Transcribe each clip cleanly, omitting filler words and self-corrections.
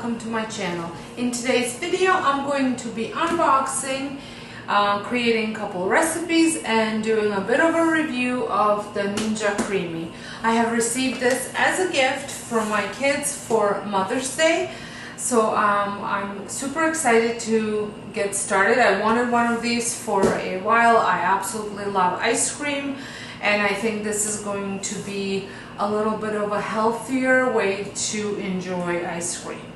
welcome to my channel. In today's video I'm going to be unboxing, creating a couple recipes and doing a bit of a review of the Ninja CREAMi. I have received this as a gift from my kids for Mother's Day, so I'm super excited to get started. I wanted one of these for a while. I absolutely love ice cream, and I think this is going to be a little bit of a healthier way to enjoy ice cream.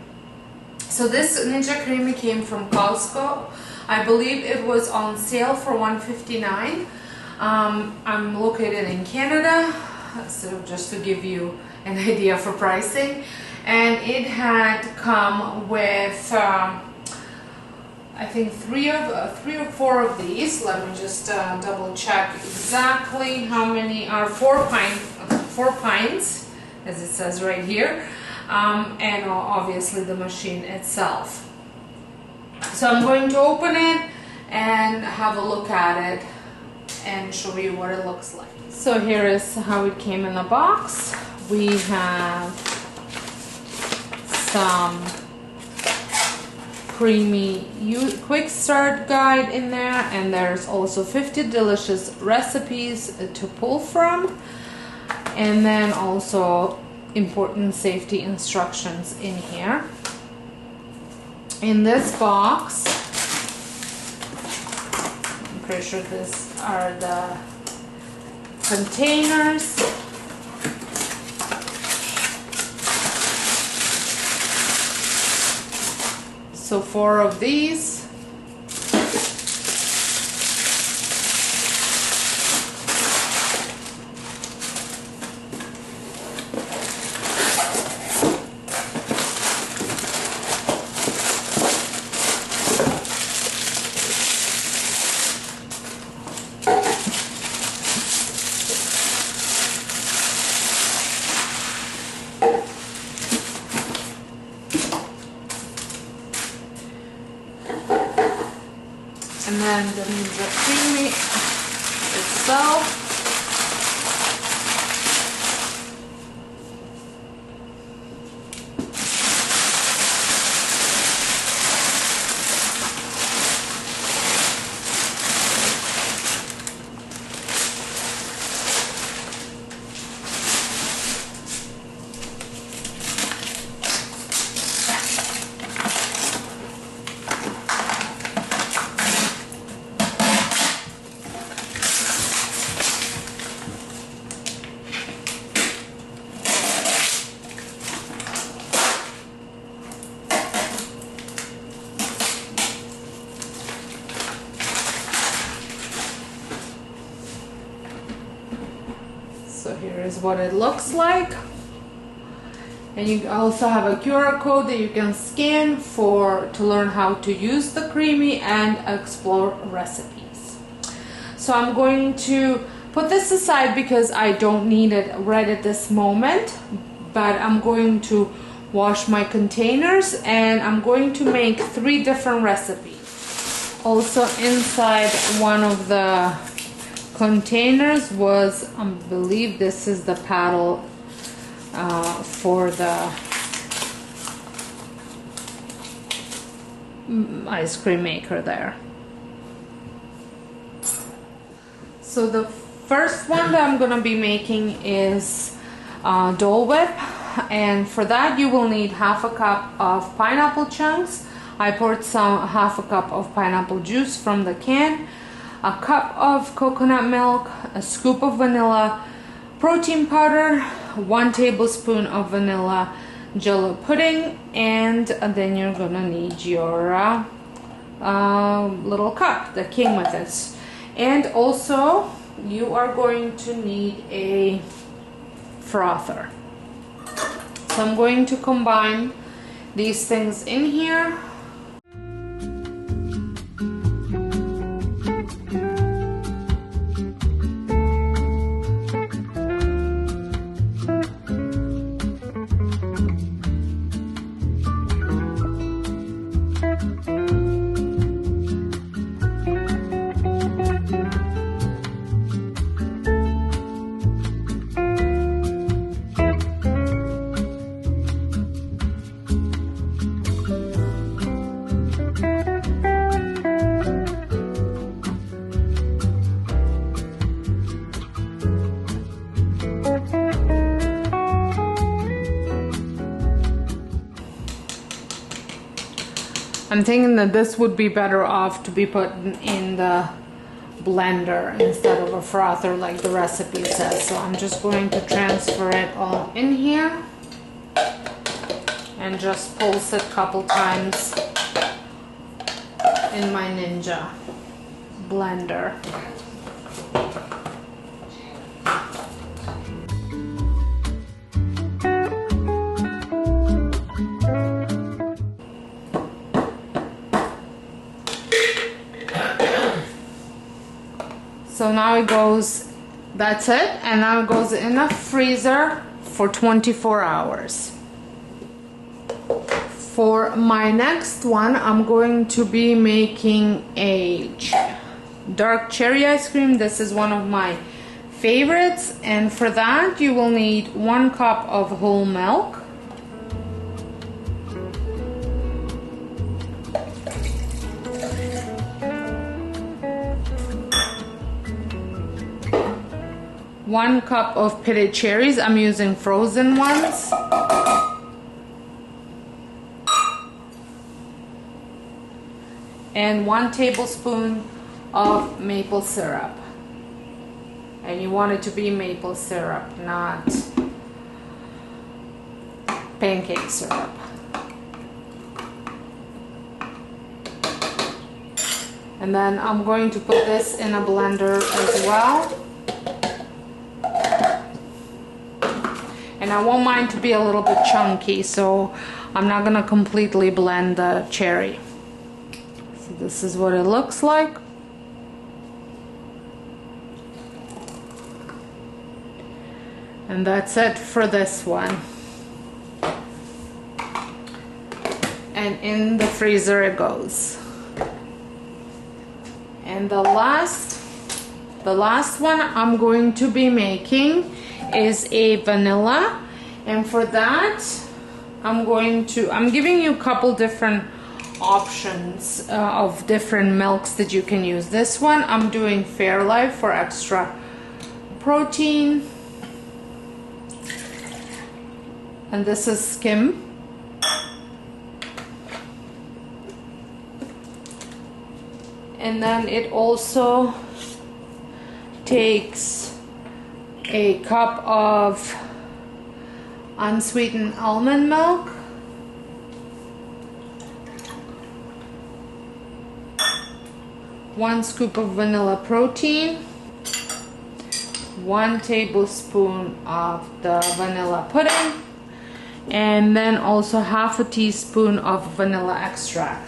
So this Ninja CREAMi came from Costco. I believe it was on sale for $1.59. I'm located in Canada, so just to give you an idea for pricing. And it had come with I think three or four of these. Let me just double check exactly how many are. 4 pints, as it says right here, and obviously the machine itself. So I'm going to open it and have a look at it and show you what it looks like. So here is how it came in the box. We have some CREAMi quick start guide in there, and there's also 50 delicious recipes to pull from, and then also important safety instructions in here. In this box, I'm pretty sure these are the containers. So 4 of these. And then the Ninja CREAMi itself. So here is what it looks like, and you also have a QR code that you can scan to learn how to use the CREAMi and explore recipes. So I'm going to put this aside because I don't need it right at this moment, but I'm going to wash my containers and I'm going to make 3 different recipes. Also inside one of the containers was, I believe this is the paddle for the ice cream maker there. So the first one that I'm gonna be making is Dole Whip, and for that you will need half a cup of pineapple chunks. I poured half a cup of pineapple juice from the can, a cup of coconut milk, a scoop of vanilla protein powder, 1 tablespoon of vanilla jello pudding, and then you're gonna need your little cup that came with it. And also you are going to need a frother. So I'm going to combine these things in here. I'm thinking that this would be better off to be put in the blender instead of a frother like the recipe says. So I'm just going to transfer it all in here and just pulse it a couple times in my Ninja blender. So now it goes, that's it, and now it goes in a freezer for 24 hours. For my next one, I'm going to be making a dark cherry ice cream. This is one of my favorites, and for that you will need 1 cup of whole milk, 1 cup of pitted cherries. I'm using frozen ones. And 1 tablespoon of maple syrup. And you want it to be maple syrup, not pancake syrup. And then I'm going to put this in a blender as well. And I want mine to be a little bit chunky, so I'm not gonna completely blend the cherry. So this is what it looks like. And that's it for this one. And in the freezer it goes. And the last one I'm going to be making is a vanilla, and for that I'm giving you a couple different options of different milks that you can use. This one I'm doing Fairlife for extra protein, and this is skim. And then it also takes a cup of unsweetened almond milk, 1 scoop of vanilla protein, 1 tablespoon of the vanilla pudding, and then also 1/2 teaspoon of vanilla extract.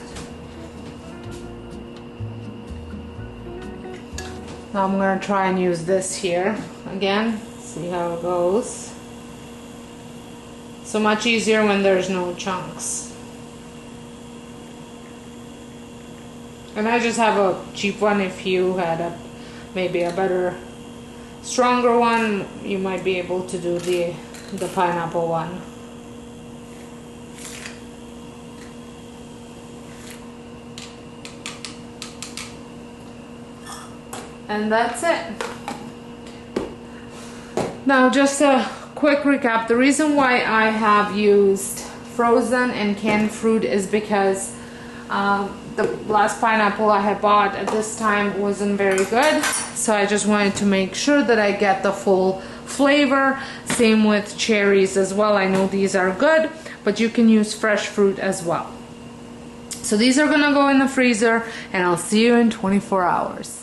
Now I'm going to try and use this here again, see how it goes. So much easier when there's no chunks. And I just have a cheap one. If you had maybe a better, stronger one, you might be able to do the pineapple one. And that's it. Now just a quick recap. The reason why I have used frozen and canned fruit is because the last pineapple I had bought at this time wasn't very good. So I just wanted to make sure that I get the full flavor. Same with cherries as well. I know these are good, but you can use fresh fruit as well. So these are gonna go in the freezer, and I'll see you in 24 hours.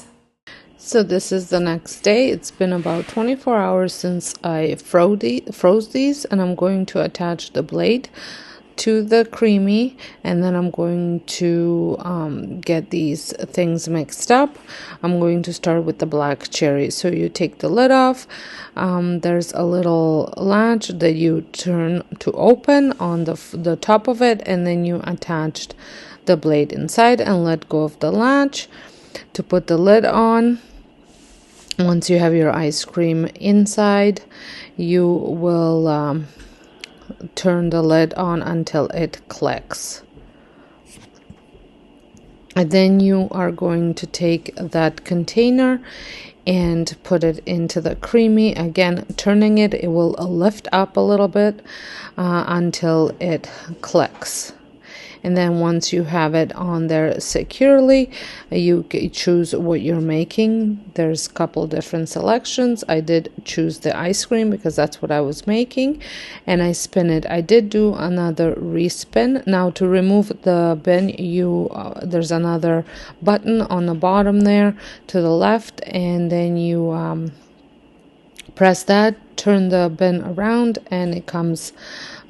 So this is the next day. It's been about 24 hours since I froze these, and I'm going to attach the blade to the CREAMi, and then I'm going to get these things mixed up. I'm going to start with the black cherry. So you take the lid off. There's a little latch that you turn to open on the top of it, and then you attach the blade inside and let go of the latch to put the lid on. Once you have your ice cream inside, you will turn the lid on until it clicks. And then you are going to take that container and put it into the CREAMi. Again, turning it, it will lift up a little bit until it clicks. and then once you have it on there securely, you choose what you're making. There's a couple different selections. I did choose the ice cream because that's what I was making, and I spin it. I did do another respin. Now to remove the bin, there's another button on the bottom there to the left, and then you press that, turn the bin around, and it comes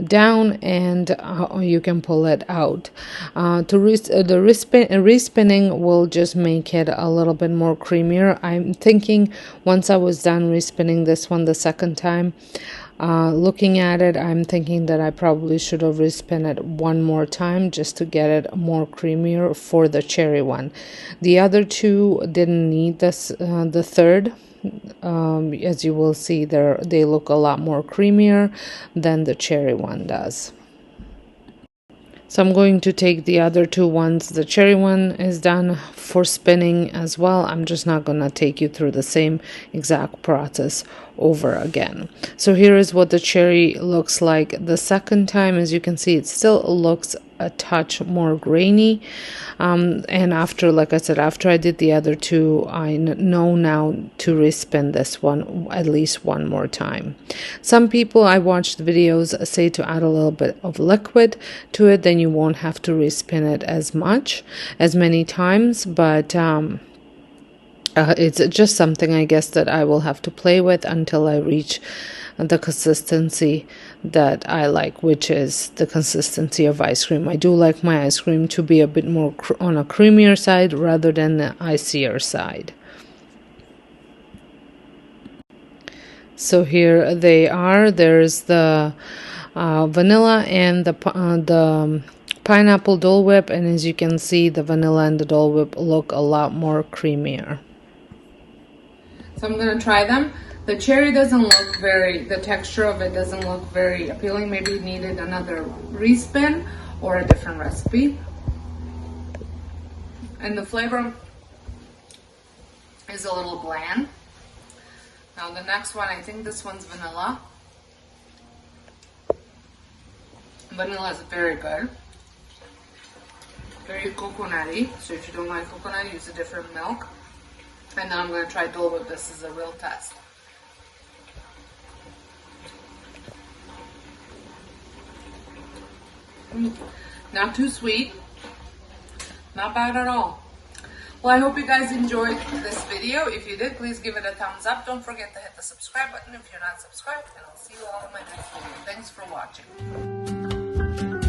down, and you can pull it out. The respinning will just make it a little bit more creamier. I'm thinking once I was done respinning this one the second time, looking at it, I'm thinking that I probably should have respin it one more time just to get it more creamier for the cherry one. The other two didn't need this, the third. As you will see, they look a lot more creamier than the cherry one does. So I'm going to take the other two ones. The cherry one is done for spinning as well. I'm just not going to take you through the same exact process over again. So here is what the cherry looks like the second time. As you can see, it still looks a touch more grainy, and after, like I said, after I did the other two, I know now to respin this one at least one more time. Some people I watched videos say to add a little bit of liquid to it, then you won't have to respin it as many times, but it's just something, I guess, that I will have to play with until I reach the consistency that I like, which is the consistency of ice cream. I do like my ice cream to be a bit more on a creamier side rather than the icier side. So here they are. There's the vanilla and the pineapple Dole Whip, and as you can see, the vanilla and the Dole Whip look a lot more creamier. So I'm going to try them. The cherry doesn't look the texture of it doesn't look very appealing. Maybe it needed another respin or a different recipe. And the flavor is a little bland. Now the next one, I think this one's vanilla. Vanilla is very good. Very coconutty. So if you don't like coconut, use a different milk. And now I'm going to try Dole Whip. This is a real test. Not too sweet, not bad at all. Well, I hope you guys enjoyed this video. If you did, please give it a thumbs up. Don't forget to hit the subscribe button if you're not subscribed, and I'll see you all in my next video. Thanks for watching.